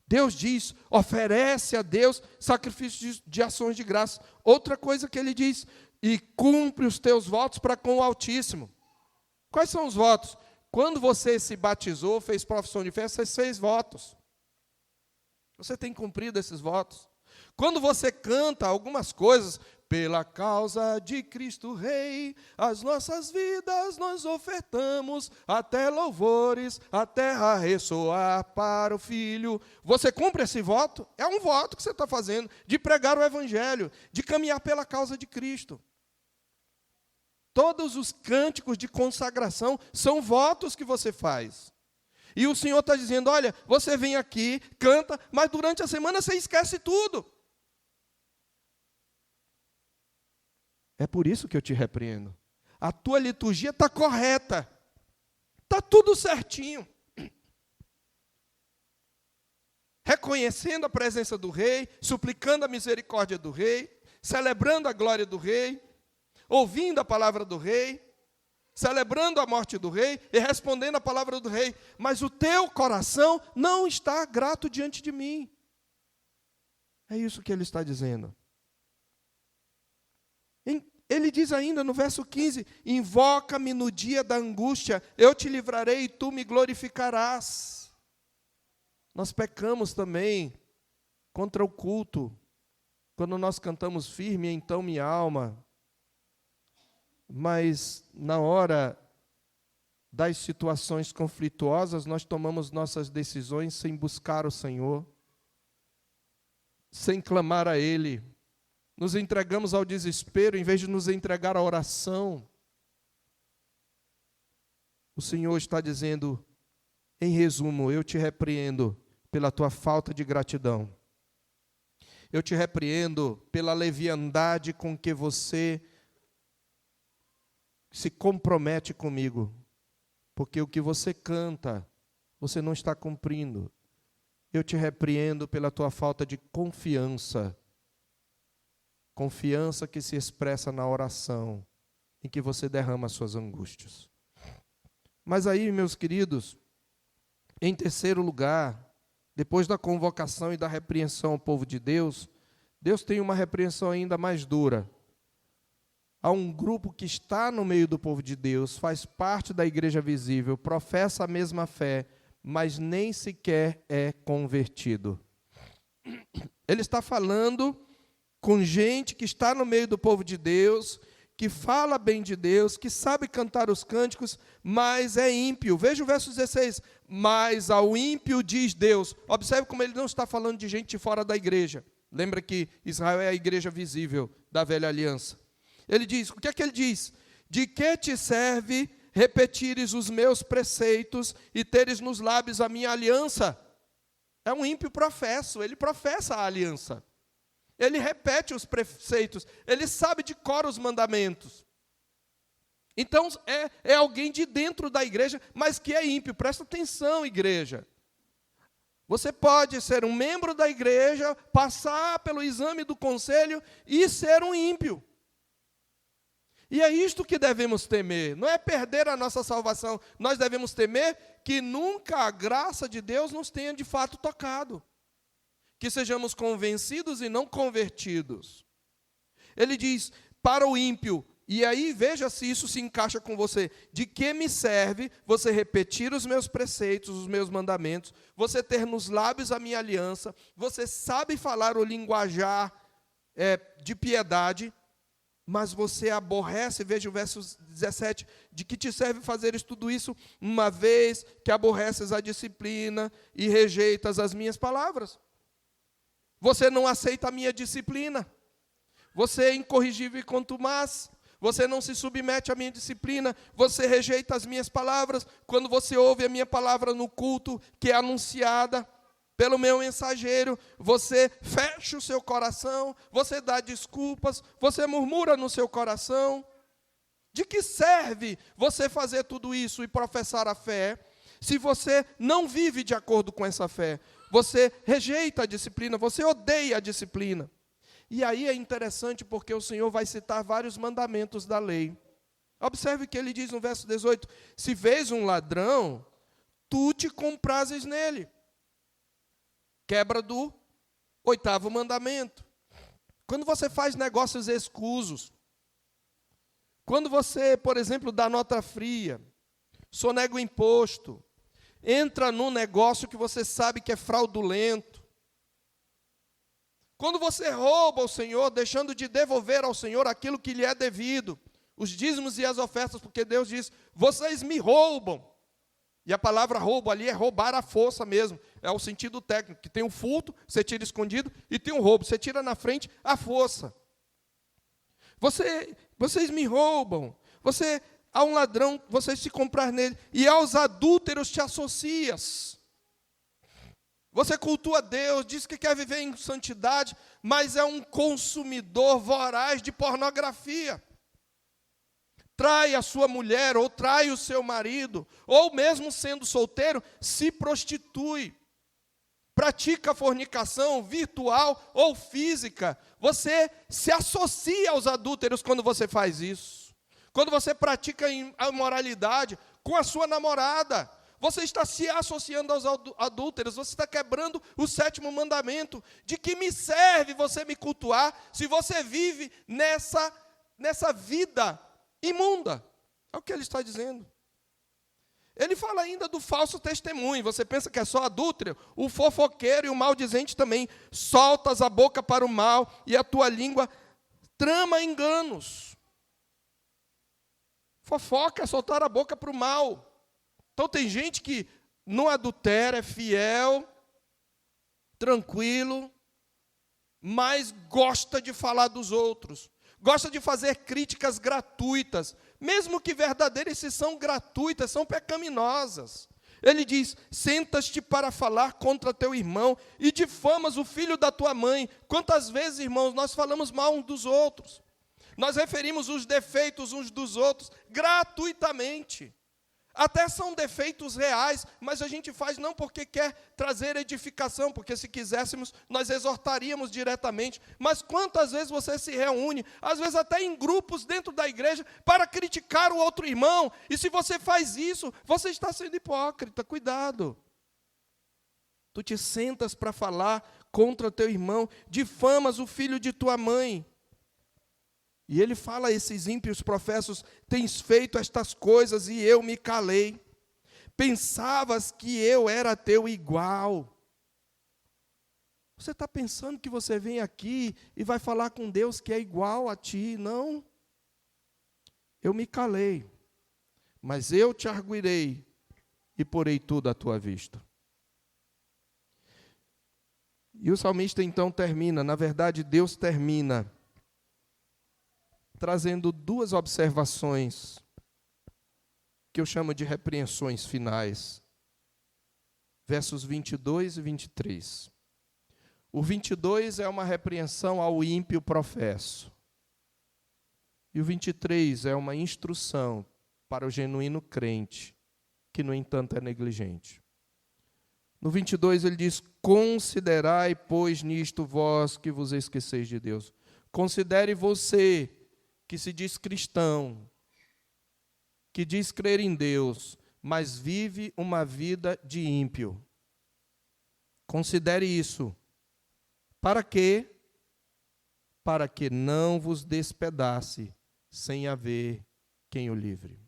Deus diz, oferece a Deus sacrifícios de ações de graça. Outra coisa que ele diz, e cumpre os teus votos para com o Altíssimo. Quais são os votos? Quando você se batizou, fez profissão de fé, você fez votos. Você tem cumprido esses votos. Quando você canta algumas coisas, pela causa de Cristo Rei, as nossas vidas nós ofertamos, até louvores, a terra ressoar para o Filho. Você cumpre esse voto? É um voto que você está fazendo, de pregar o Evangelho, de caminhar pela causa de Cristo. Todos os cânticos de consagração são votos que você faz. E o Senhor está dizendo, olha, você vem aqui, canta, mas durante a semana você esquece tudo. É por isso que eu te repreendo. A tua liturgia está correta. Está tudo certinho. reconhecendo a presença do rei, suplicando a misericórdia do rei, celebrando a glória do rei, ouvindo a palavra do rei, celebrando a morte do rei e respondendo a palavra do rei. Mas o teu coração não está grato diante de mim. É isso que ele está dizendo. Ele diz ainda no verso 15: invoca-me no dia da angústia, eu te livrarei e tu me glorificarás. Nós pecamos também contra o culto, quando nós cantamos firme, então minha alma. Mas na hora das situações conflituosas, nós tomamos nossas decisões sem buscar o Senhor, sem clamar a Ele. Nos entregamos ao desespero em vez de nos entregar à oração. O Senhor está dizendo, em resumo, eu te repreendo pela tua falta de gratidão. Eu te repreendo pela leviandade com que você se compromete comigo. Porque o que você canta, você não está cumprindo. Eu te repreendo pela tua falta de confiança. Confiança que se expressa na oração, em que você derrama as suas angústias. Mas aí, meus queridos, em terceiro lugar, depois da convocação e da repreensão ao povo de Deus, Deus tem uma repreensão ainda mais dura. Há um grupo que está no meio do povo de Deus, faz parte da igreja visível, professa a mesma fé, mas nem sequer é convertido. Ele está falando com gente que está no meio do povo de Deus, que fala bem de Deus, que sabe cantar os cânticos, mas é ímpio. Veja o verso 16. Mas ao ímpio diz Deus. Observe como ele não está falando de gente fora da igreja. Lembra que Israel é a igreja visível da velha aliança. Ele diz, o que é que ele diz? De que te serve repetires os meus preceitos e teres nos lábios a minha aliança? É um ímpio professo, ele professa a aliança. Ele repete os preceitos, ele sabe de cor os mandamentos. Então, é alguém de dentro da igreja, mas que é ímpio. Presta atenção, igreja. Você pode ser um membro da igreja, passar pelo exame do conselho e ser um ímpio. E é isto que devemos temer, não é perder a nossa salvação. Nós devemos temer que nunca a graça de Deus nos tenha de fato tocado. Que sejamos convencidos e não convertidos. Ele diz, para o ímpio, e aí veja se isso se encaixa com você, de que me serve você repetir os meus preceitos, os meus mandamentos, você ter nos lábios a minha aliança, você sabe falar o linguajar de piedade, mas você aborrece, veja o verso 17, de que te serve fazeres tudo isso, uma vez que aborreces a disciplina e rejeitas as minhas palavras. Você não aceita a minha disciplina. Você é incorrigível e contumaz. Você não se submete à minha disciplina. Você rejeita as minhas palavras. Quando você ouve a minha palavra no culto, que é anunciada pelo meu mensageiro, você fecha o seu coração, você dá desculpas, você murmura no seu coração. De que serve você fazer tudo isso e professar a fé, se você não vive de acordo com essa fé? Você rejeita a disciplina, você odeia a disciplina. E aí é interessante porque o Senhor vai citar vários mandamentos da lei. Observe que ele diz no verso 18, se vês um ladrão, tu te comprases nele. Quebra do 8º mandamento. Quando você faz negócios escusos, quando você, por exemplo, dá nota fria, sonega o imposto, entra num negócio que você sabe que é fraudulento. Quando você rouba ao Senhor, deixando de devolver ao Senhor aquilo que lhe é devido, os dízimos e as ofertas, porque Deus diz, vocês me roubam. E a palavra roubo ali é roubar à força mesmo, é o sentido técnico, que tem um furto, você tira escondido, e tem um roubo, você tira na frente à força. Vocês me roubam, há um ladrão, você se comprar nele, e aos adúlteros te associas. Você cultua Deus, diz que quer viver em santidade, mas é um consumidor voraz de pornografia. Trai a sua mulher, ou trai o seu marido, ou mesmo sendo solteiro, se prostitui. pratica fornicação virtual ou física, você se associa aos adúlteros quando você faz isso. Quando você pratica a imoralidade com a sua namorada, você está se associando aos adúlteros, você está quebrando o 7º mandamento. De que me serve você me cultuar se você vive nessa vida imunda? É o que ele está dizendo. Ele fala ainda do falso testemunho. Você pensa que é só adúltero? O fofoqueiro e o maldizente também. Soltas a boca para o mal e a tua língua trama enganos. Fofoca é soltar a boca para o mal. Então tem gente que não adultera, é fiel, tranquilo, mas gosta de falar dos outros. Gosta de fazer críticas gratuitas, mesmo que verdadeiras, se são gratuitas, são pecaminosas. Ele diz: sentas-te para falar contra teu irmão e difamas o filho da tua mãe. Quantas vezes, irmãos, nós falamos mal uns dos outros? Nós referimos os defeitos uns dos outros gratuitamente. Até são defeitos reais, mas a gente faz não porque quer trazer edificação, porque se quiséssemos, nós exortaríamos diretamente. Mas quantas vezes você se reúne, às vezes até em grupos dentro da igreja, para criticar o outro irmão, e se você faz isso, você está sendo hipócrita, cuidado. Tu te sentas para falar contra teu irmão, difamas o filho de tua mãe. E ele fala a esses ímpios professos: tens feito estas coisas e eu me calei. Pensavas que eu era teu igual. Você está pensando que você vem aqui e vai falar com Deus que é igual a ti? Não. Eu me calei, mas eu te arguirei e porei tudo à tua vista. E o salmista então termina, na verdade Deus termina trazendo 2 observações, que eu chamo de repreensões finais. Versos 22 e 23. O 22 é uma repreensão ao ímpio professo. E o 23 é uma instrução para o genuíno crente, que, no entanto, é negligente. No 22 ele diz: considerai, pois, nisto vós que vos esqueceis de Deus. Considere você, que se diz cristão, que diz crer em Deus, mas vive uma vida de ímpio. Considere isso. Para quê? Para que não vos despedace, sem haver quem o livre.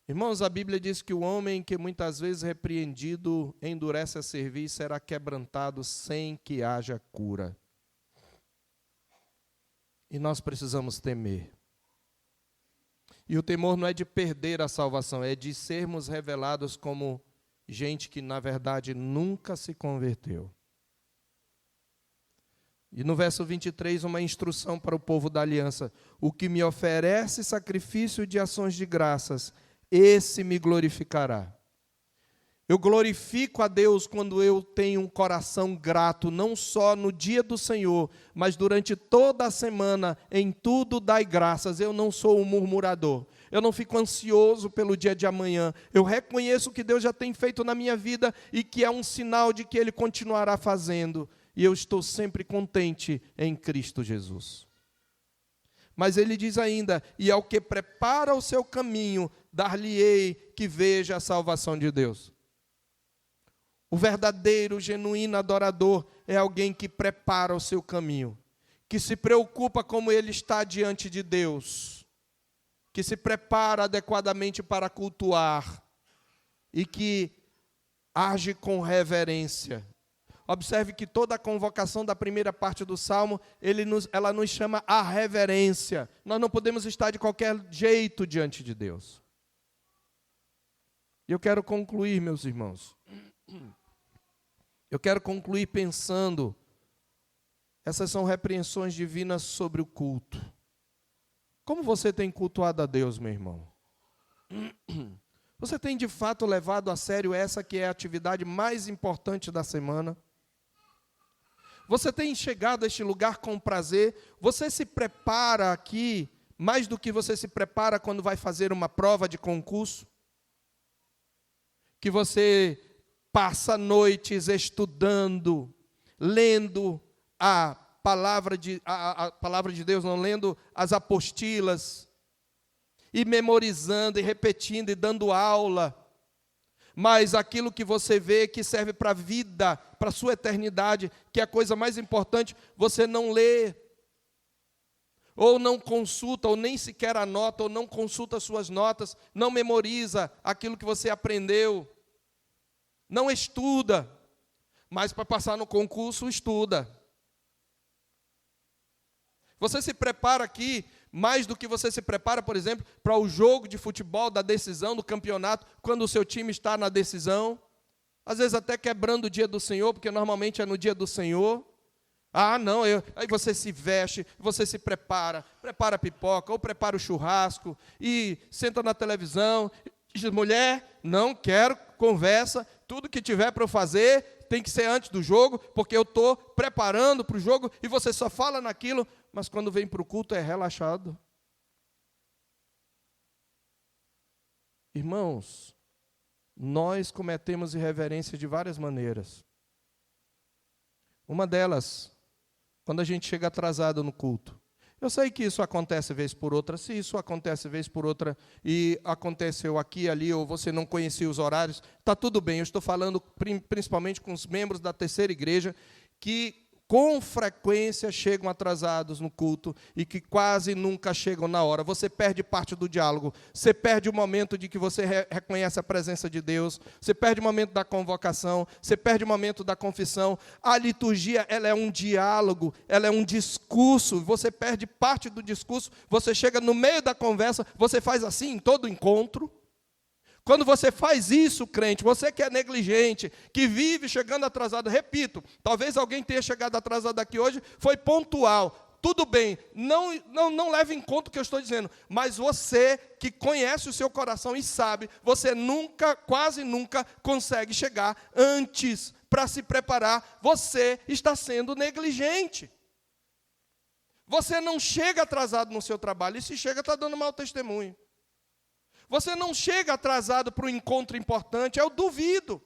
Irmãos, a Bíblia diz que o homem que muitas vezes repreendido endurece a servir será quebrantado sem que haja cura. E nós precisamos temer. E o temor não é de perder a salvação, é de sermos revelados como gente que, na verdade, nunca se converteu. E no verso 23, uma instrução para o povo da aliança: o que me oferece sacrifício de ações de graças, esse me glorificará. Eu glorifico a Deus quando eu tenho um coração grato, não só no dia do Senhor, mas durante toda a semana, em tudo dai graças. Eu não sou um murmurador, eu não fico ansioso pelo dia de amanhã. Eu reconheço o que Deus já tem feito na minha vida e que é um sinal de que Ele continuará fazendo. E eu estou sempre contente em Cristo Jesus. Mas ele diz ainda: e ao que prepara o seu caminho, dar-lhe-ei que veja a salvação de Deus. O verdadeiro, genuíno adorador é alguém que prepara o seu caminho, que se preocupa como ele está diante de Deus, que se prepara adequadamente para cultuar e que age com reverência. Observe que toda a convocação da primeira parte do Salmo, ela nos chama à reverência. Nós não podemos estar de qualquer jeito diante de Deus. E eu quero concluir, meus irmãos. Eu quero concluir pensando, essas são repreensões divinas sobre o culto. Como você tem cultuado a Deus, meu irmão? Você tem de fato levado a sério essa que é a atividade mais importante da semana? Você tem chegado a este lugar com prazer? Você se prepara aqui mais do que você se prepara quando vai fazer uma prova de concurso? Que você passa noites estudando, lendo a palavra de Deus, não, lendo as apostilas, e memorizando, e repetindo, e dando aula, mas aquilo que você vê que serve para a vida, para a sua eternidade, que é a coisa mais importante, você não lê, ou não consulta, ou nem sequer anota, ou não consulta suas notas, não memoriza aquilo que você aprendeu, não estuda, mas para passar no concurso, estuda. Você se prepara aqui, mais do que você se prepara, por exemplo, para o jogo de futebol, da decisão, do campeonato, quando o seu time está na decisão, às vezes até quebrando o dia do Senhor, porque normalmente é no dia do Senhor. Ah, não, aí você se veste, você se prepara a pipoca, ou prepara o churrasco, e senta na televisão, e diz, mulher, não quero conversa, tudo que tiver para eu fazer tem que ser antes do jogo, porque eu estou preparando para o jogo, e você só fala naquilo, mas quando vem para o culto é relaxado. Irmãos, nós cometemos irreverência de várias maneiras. Uma delas, quando a gente chega atrasado no culto. Eu sei que isso acontece vez por outra, se isso acontece vez por outra, e aconteceu aqui e ali, ou você não conhecia os horários, está tudo bem. Eu estou falando principalmente com os membros da terceira igreja, que com frequência chegam atrasados no culto e que quase nunca chegam na hora. Você perde parte do diálogo, você perde o momento de que você reconhece a presença de Deus, você perde o momento da convocação, você perde o momento da confissão. A liturgia, ela é um diálogo, ela é um discurso, você perde parte do discurso, você chega no meio da conversa, você faz assim em todo encontro. Quando você faz isso, crente, você que é negligente, que vive chegando atrasado, repito, talvez alguém tenha chegado atrasado aqui hoje, foi pontual, tudo bem, não leve em conta o que eu estou dizendo, mas você que conhece o seu coração e sabe, você quase nunca consegue chegar antes para se preparar, você está sendo negligente. Você não chega atrasado no seu trabalho, e se chega, está dando mau testemunho. Você não chega atrasado para um encontro importante, eu duvido.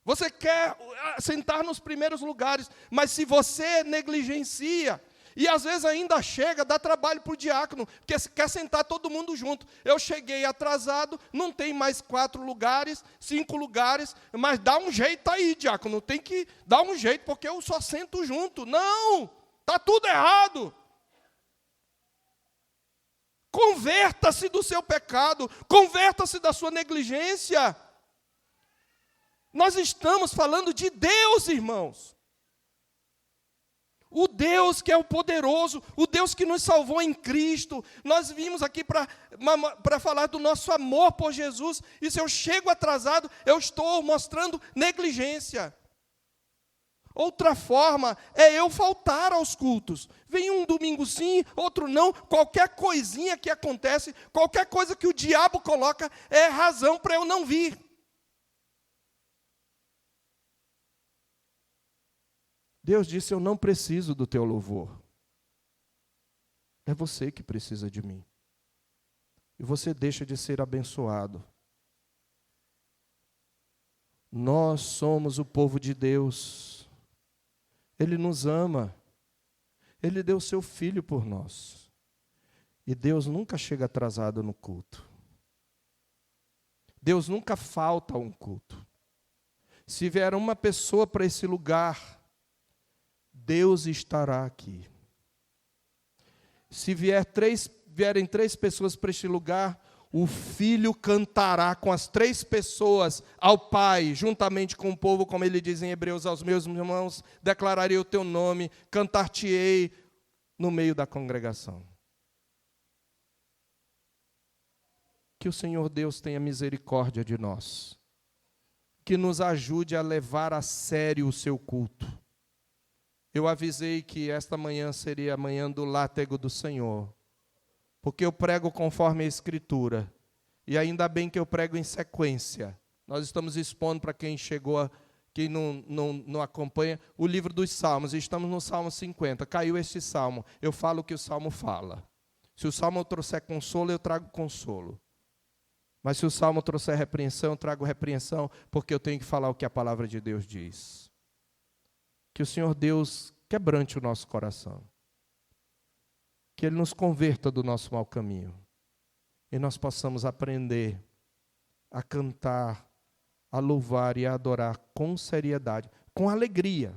Você quer sentar nos primeiros lugares, mas se você negligencia, e às vezes ainda chega, dá trabalho para o diácono, porque quer sentar todo mundo junto. Eu cheguei atrasado, não tem mais 4 lugares, 5 lugares, mas dá um jeito aí, diácono, tem que dar um jeito, porque eu só sento junto. Não, está tudo errado. Converta-se do seu pecado, converta-se da sua negligência. Nós estamos falando de Deus, irmãos. O Deus que é o poderoso, o Deus que nos salvou em Cristo. Nós vimos aqui para falar do nosso amor por Jesus. E se eu chego atrasado, eu estou mostrando negligência. Outra forma é eu faltar aos cultos. Vem um domingo sim, outro não. Qualquer coisinha que acontece, qualquer coisa que o diabo coloca, é razão para eu não vir. Deus disse, eu não preciso do teu louvor. É você que precisa de mim. E você deixa de ser abençoado. Nós somos o povo de Deus. Ele nos ama. Ele deu seu filho por nós. E Deus nunca chega atrasado no culto. Deus nunca falta a um culto. Se vier uma pessoa para esse lugar, Deus estará aqui. Se vierem 3 pessoas para este lugar, o Filho cantará com as 3 pessoas ao Pai, juntamente com o povo, como ele diz em Hebreus, aos meus irmãos, declararei o teu nome, cantar-te-ei no meio da congregação. Que o Senhor Deus tenha misericórdia de nós, que nos ajude a levar a sério o seu culto. Eu avisei que esta manhã seria a manhã do látego do Senhor, porque eu prego conforme a Escritura, e ainda bem que eu prego em sequência. Nós estamos expondo para quem chegou, quem não acompanha, o livro dos Salmos, e estamos no Salmo 50. Caiu este Salmo, eu falo o que o Salmo fala. Se o Salmo trouxer consolo, eu trago consolo. Mas se o salmo trouxer repreensão, eu trago repreensão, porque eu tenho que falar o que a palavra de Deus diz. Que o Senhor Deus quebrante o nosso coração. Que Ele nos converta do nosso mau caminho. E nós possamos aprender a cantar, a louvar e a adorar com seriedade, com alegria,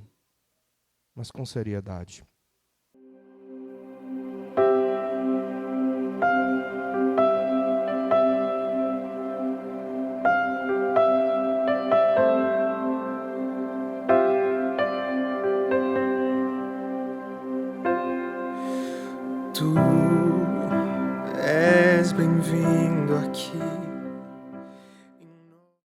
mas com seriedade. Tu és bem-vindo aqui.